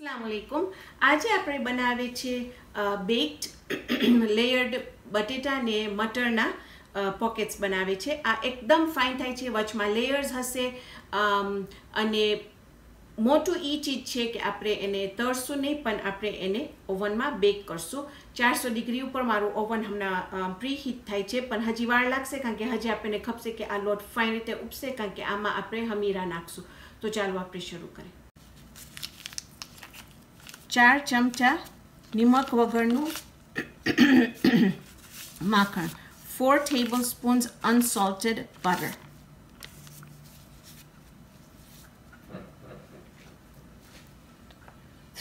अस्सलामुअलैकुम। आज આપણે બનાવે છે બેક્ડ લેયર્ડ બટેટા ને મટરના પોકેટ્સ બનાવે છે। આ એકદમ ફાઇન થાય છે, વચમાં લેયર્સ હશે અને મોટું ઈ ચીજ છે કે આપણે એને તળશું નહીં, પણ આપણે એને ઓવનમાં બેક કરશું। 400 ડિગ્રી ઉપર મારું ઓવન હમણાં પ્રી હીટ થાય છે, પણ હજી વાર લાગશે કારણ કે હજી આપણને ખપશે કે આ લોટ ફાઇન રીતે ઉપસે, કારણ કે આમાં આપણે હમીરા નાખશું। તો ચાલો આપણે શરૂ કરીએ। 4 ચમચા નિમક વગરનું માખણ, 4 tablespoons unsalted butter,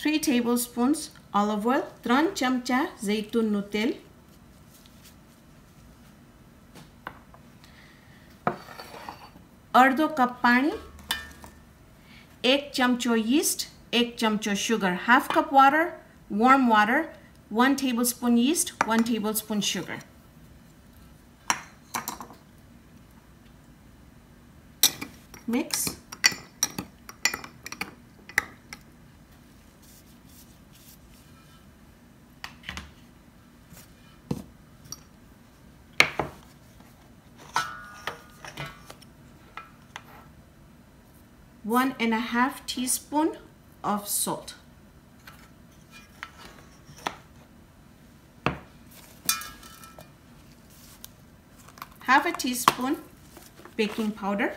3 tablespoons olive oil, 3 ચમચા જૈતુનનું તેલ, 1/2 કપ પાણી, 1 ચમચો yeast, 1 ચમચો sugar, 1/2 cup water, warm water, 1 tablespoon yeast, 1 tablespoon sugar. Mix. One and a half teaspoon of salt. Half a teaspoon baking powder.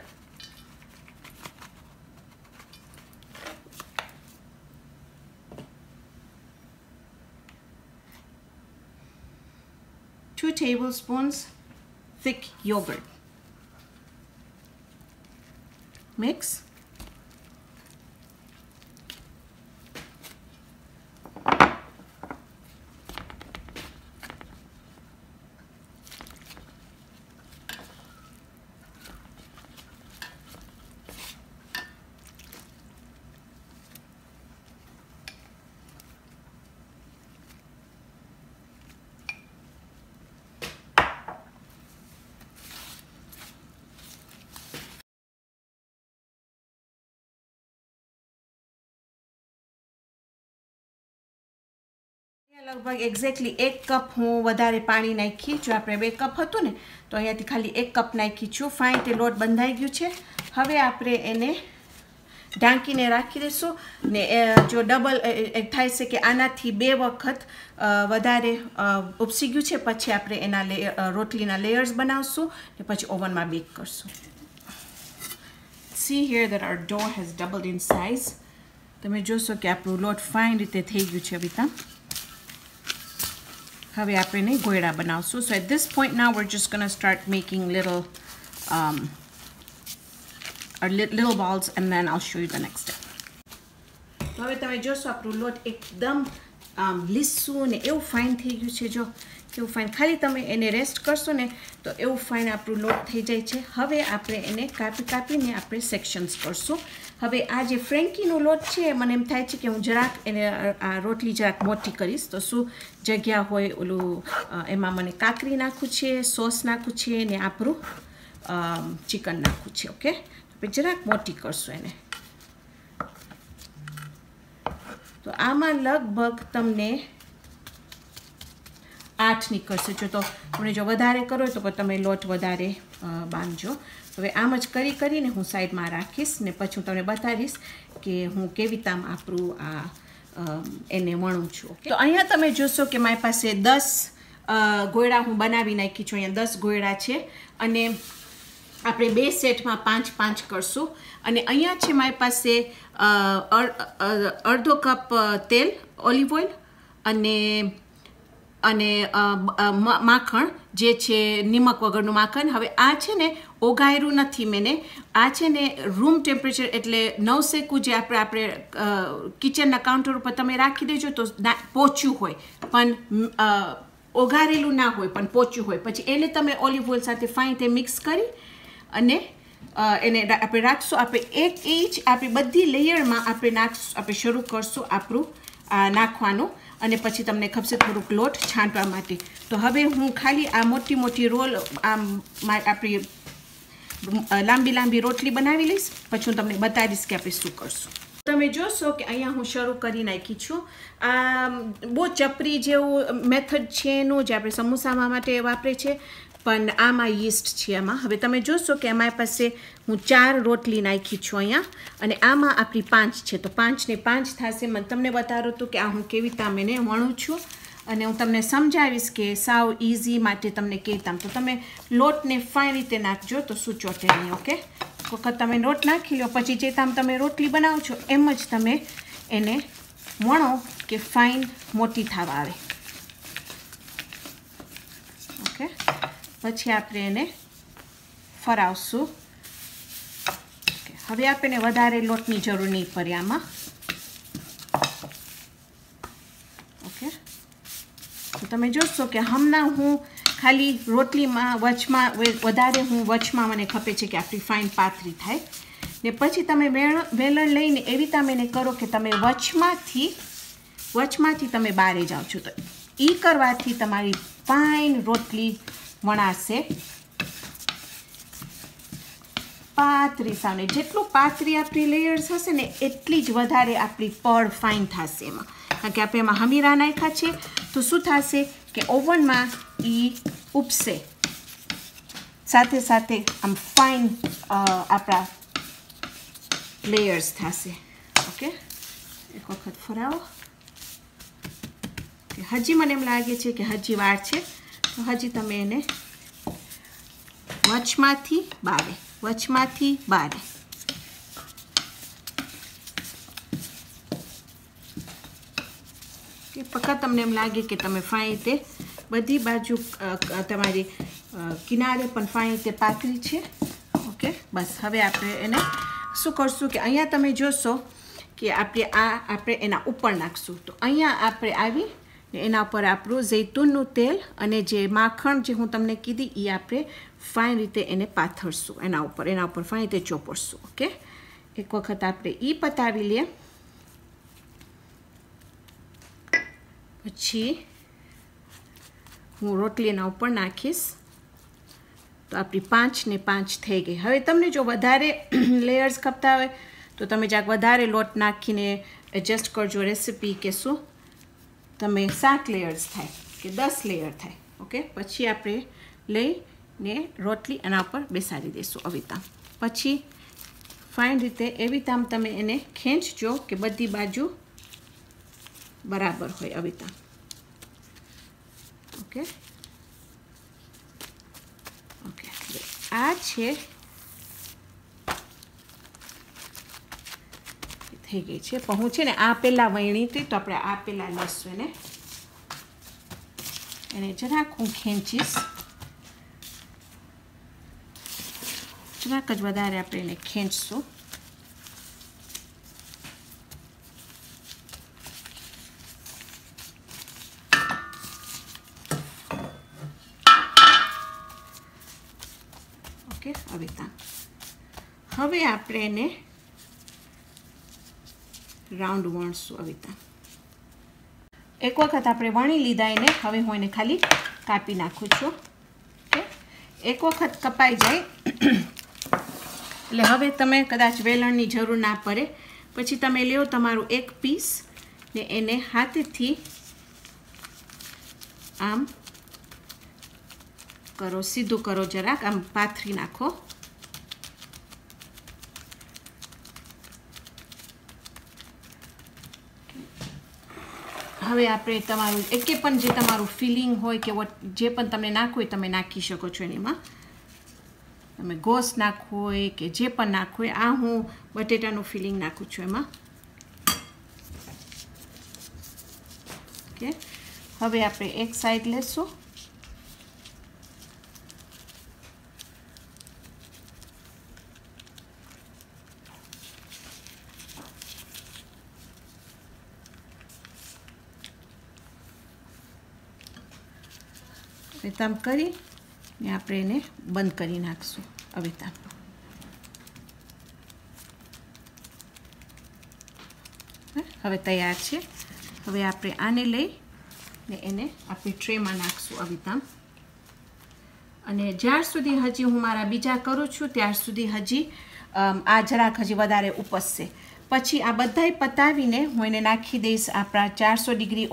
Two tablespoons thick yogurt. Mix. लगभग exactly 1 cup हूँ वधारे पानी नाखी। जो आपणे 2 cup हतुं ने तो अहींयाथी खाली 1 कप नाखी छुं। फाइन ते लोट बंधाई गयो छे। हवे आपणे एने ढांकीने राखी देशुं ने जो डबल थाय छे के आनाथी 2 वखत वधारे उपसी गयुं छे, पछी आपणे एना रोटलीना लेयर्स बनावशुं ने पछी ओवनमा bake करशुं। See here that our dough has doubled in size. तमे जोशो के आपणो लोट फाइन रीते थई गयुं छे। अभी હવે આપણે ગોળા બનાવશું। So at this point now we're just going to start making little balls, and then I'll show you the next step. તો હવે તમે જોશો આપણું લોટ એકદમ લીસું ને એવું ફાઇન થઈ ગયું છે। જો કેવું ફાઇન, ખાલી તમે એને રેસ્ટ કરશો ને તો એવું ફાઇન આપણું લોટ થઈ જાય છે। હવે આપણે એને કાપીને આપણે સેક્શન્સ કરશું। હવે આ જે ફ્રેન્કીનો લોટ છે મને એમ થાય છે કે હું જરાક એને આ રોટલી જરાક મોટી કરીશ, તો શું જગ્યા હોય ઓલું એમાં મને કાકરી નાખવું છે, સોસ નાખવું છે ને આપણું ચિકન નાખવું છે। ઓકે, આપણે જરાક મોટી કરશું એને। તો આમાં લગભગ તમને 8 નીકળશે। જો તો તમે જો વધારે કરો તો તમે લોટ વધારે બાંધજો। હવે આમ જ કરીને હું સાઈડમાં રાખીશ ને પછી હું તમને બતાવીશ કે હું કેવી રીતે આપણું આ એને વણું છું। ઓકે, તો અહીંયા તમે જોશો કે મારી પાસે 10 ગોળા હું બનાવી નાખી છું। અહીંયા 10 ગોળા છે અને આપણે 2 સેટમાં 5-5 કરશું। અને અહીંયા છે મારી પાસે 1/2 કપ તેલ, ઓલિવ ઓઇલ અને માખણ જે છે નિમક વગરનું માખણ। હવે આ છે ને ઓગાયરું નથી મેને, આ છે ને રૂમ ટેમ્પરેચર એટલે નવસેકું જે આપણે કિચનના કાઉન્ટર ઉપર તમે રાખી દેજો તો પોચું હોય, પણ ઓગારેલું ના હોય પણ પોચું હોય। પછી એને તમે ઓલિવ ઓઇલ સાથે ફાઇન તે મિક્સ કરી અને એને આપણે રાખશું। આપણે એક ઇંચ આપણી બધી લેયરમાં આપણે શરૂ કરશું આપણું નાખવાનું અને પછી તમને ખપશે થોડુંક લોટ છાંટવા માટે। તો હવે હું ખાલી આ મોટી રોલ આપણી લાંબી રોટલી બનાવી લઈશ, પછી હું તમને બતાવીશ કે આપણે શું કરશું। તમે જોશો કે અહીંયા હું શરૂ કરી નાખી છું. આ બહુ ચપરી જેવું મેથડ છે એનું જે આપણે સમોસામાં માટે વાપરે છે, પણ આમાં યીસ્ટ છે આમાં. હવે તમે જોશો કે અમારી પાસે હું 4 રોટલી નાખી છું અહીંયા, અને આમાં આપણી 5 છે, તો 5 ને 5 થશે. મને તમને બતાવ્યું હતું કે આ હું કેવી રીતે એને વણું છું, અને હું તમને સમજાવીશ કે સાવ ઇઝી માટે તમને કહેતા. તો તમે લોટને ફાઇન રીતે નાખજો તો શું ચોટે નહીં. ઓકે, વખત તમે લોટ નાખી લો, પછી જે તમે રોટલી બનાવો છો એમ જ તમે એને વણો કે ફાઇન મોટી થવા આવે. ઓકે, પછી આપણે એને ફરાવશું. હવે આપણને વધારે લોટની જરૂર નહીં પડે આમાં. ઓકે, તો તમે જોશો કે હમણાં હું ખાલી રોટલીમાં વચમાં વધારે હું વચમાં મને ખપે છે કે આપણી ફાઇન પાતળી થાય. ને પછી તમે વેલણ લઈને એવી તમે એને કરો કે તમે વચમાંથી તમે બહાર જાઓ છો. તો એ કરવાથી તમારી ફાઇન રોટલી વણાશે પાતળી સામે. જેટલું પાતળી આપણી લેયર્સ હશે ને એટલી જ વધારે આપણી પડ ફાઇન થશે એમાં. કારણ કે આપણે એમાં હમીરા નાખ્યા છે, તો શું થશે કે ઓવનમાં એ ઉપસે, સાથે સાથે આમ ફાઇન આપણા લેયર્સ થશે. ઓકે, એક વખત ફરાવો. હજી મને એમ લાગે છે કે હજી વાર છે, તો હજી તમે એને વચમાંથી બારે ફક્ત તમને એમ લાગે કે તમે ફાઇન રીતે બધી બાજુ તમારી કિનારે પણ ફાઇન રીતે પાતળી છે. ઓકે, બસ હવે આપણે એને શું કરશું કે અહીંયા તમે જોશો કે આપણે એના ઉપર નાખશું. તો અહીંયા આપણે આવી એના ઉપર આપણું જૈતુનનું તેલ અને જે માખણ જે હું તમને કીધી એ આપણે ફાઇન રીતે એને પાથરશું એના ઉપર ફાઇન રીતે ચોપડશું. ઓકે, એક વખત આપણે એ પતાવી લઈએ. પછી હું રોટલી એના ઉપર નાખીશ, તો આપણી 5 ને 5 થઈ ગઈ. હવે તમને જો વધારે લેયર્સ ખપતા હોય તો તમે જ્યાંક વધારે લોટ નાખીને એડજસ્ટ કરજો રેસીપી, કે શું તમે 7 લેયર્સ થાય કે 10 લેયર થાય. ઓકે, પછી આપણે લઈને રોટલી એના ઉપર બેસાડી દઈશું આવી રીતના. પછી ફાઇન રીતે એવી રીતના તમે એને ખેંચજો કે બધી બાજુ બરાબર હોય આવી રીતના. ઓકે, આ છે થઈ ગઈ છે. પણ હું છે ને આ પહેલાં વણી હતી, તો આપણે આ પહેલાં લઈશું એને જરાક હું ખેંચીશ, જરાક જ વધારે આપણે એને ખેંચશું. ઓકે, હવે આપણે એને રાઉન્ડ વણશું આવી રીતના. એક વખત આપણે વણી લીધા એને, હવે હું એને ખાલી કાપી નાખું છું. ઓકે, એક વખત કપાઈ જાય એટલે હવે તમે કદાચ વેલણની જરૂર ના પડે. પછી તમે લ્યો તમારું એક પીસ ને એને હાથેથી આમ કરો, સીધું કરો, જરાક આમ પાથરી નાખો. હવે આપણે તમારું એકે પણ જે તમારું ફિલિંગ હોય કે જે પણ તમે નાખવું હોય તમે નાખી શકો છો. એમાં તમે ગોસ નાખવું હોય કે જે પણ નાખવું હોય. આ હું બટેટાનું ફિલિંગ નાખું છું એમાં. ઓકે, હવે આપણે એક સાઈડ લેશું. રીતમ કરી ને આપણે એને બંધ કરી નાખશું આવી રીતના. હવે તૈયાર છે. હવે આપણે આને લઈ ને એને આપણી ટ્રેમાં નાખશું આવી રીતના. અને જ્યાર સુધી હજી હું મારા બીજા કરું છું ત્યાર સુધી હજી આ જરાક હજી વધારે ઉપસશે. પછી આ બધાય પતાવીને હું એને નાખી દઈશ આપણા 400 ડિગ્રી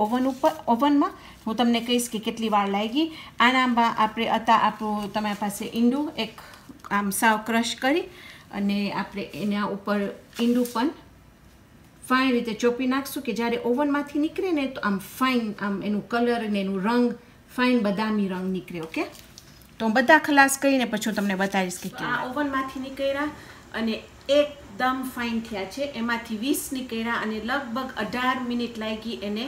ઓવનમાં. હું તમને કહીશ કે કેટલી વાર લાગી. આનામાં આપણે આપણું તમારી પાસે ઈંડું એક આમ સાવ ક્રશ કરી અને આપણે એના ઉપર ઈંડું પણ ફાઇન રીતે ચોપી નાખશું કે જ્યારે ઓવનમાંથી નીકળે ને તો આમ ફાઇન આમ એનું કલર અને એનું રંગ ફાઇન બદામી રંગ નીકળે. ઓકે, તો હું બધા ખલાસ કરીને પછી હું તમને બતાવીશ કે આ ઓવનમાંથી નીકળ્યા અને એકદમ ફાઇન થયા છે. એમાંથી 20 નીકળ્યા અને લગભગ 18 મિનિટ લાગી એને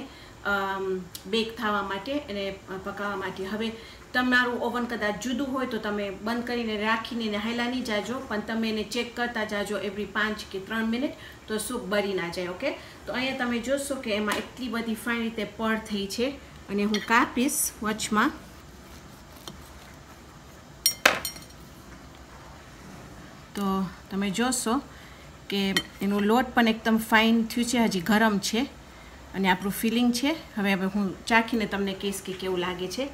બેક થવા માટે અને પકાવવા માટે. હવે તમારું ઓવન કદાચ જુદું હોય તો તમે બંધ કરીને રાખીને એને હાઈલા નહીં જાજો, પણ તમે એને ચેક કરતા જાજો એવરી 5 કે 3 મિનિટ, તો સૂપ બળી ના જાય. ઓકે, તો અહીંયા તમે જોશો કે એમાં એટલી બધી ફાઇન રીતે પડ થઈ છે અને હું કાપીશ વચમાં. તો તમે જોશો કે એનું લોટ પણ એકદમ ફાઇન થયું છે, હજી ગરમ છે અને આપણું ફિલિંગ છે. હવે હું ચાખીને તમને કહીશ કે કેવું લાગે છે.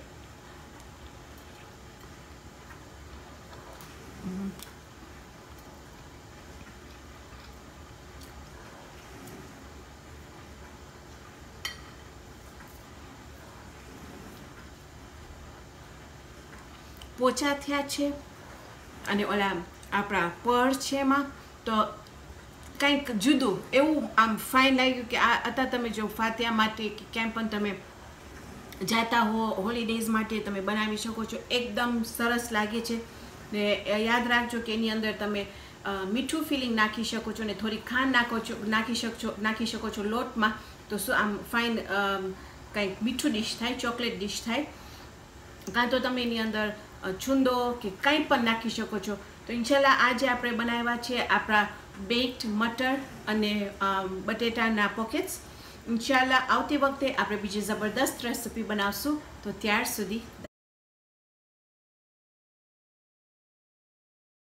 પોચા થયા છે અને ઓલા આપણા પડ છે એમાં તો કંઈક જુદું એવું આમ ફાઇન લાગ્યું કે આ અત્યારે તમે જો ફાતિયા માટે કે ક્યાંય પણ તમે જાતા હો હોલિડેઝ માટે તમે બનાવી શકો છો. એકદમ સરસ લાગે છે. ને યાદ રાખજો કે એની અંદર તમે મીઠું ફિલિંગ નાખી શકો છો ને થોડી ખાંડ નાખી શકો છો લોટમાં, તો શું આમ ફાઇન કંઈક મીઠું ડીશ થાય, ચોકલેટ ડીશ થાય. કાં તો તમે એની અંદર છુંદો કે કંઈ પણ નાખી શકો છો. તો ઇન્શાલ્લાહ આજે આપણે બનાવ્યા છે આપણા બેક્ડ મટર અને બટેટાના પોકેટ્સ. ઇન્શાલ્લાહ આવતી વખતે આપણે બીજી જબરદસ્ત રેસીપી બનાવશું. તો ત્યાર સુધી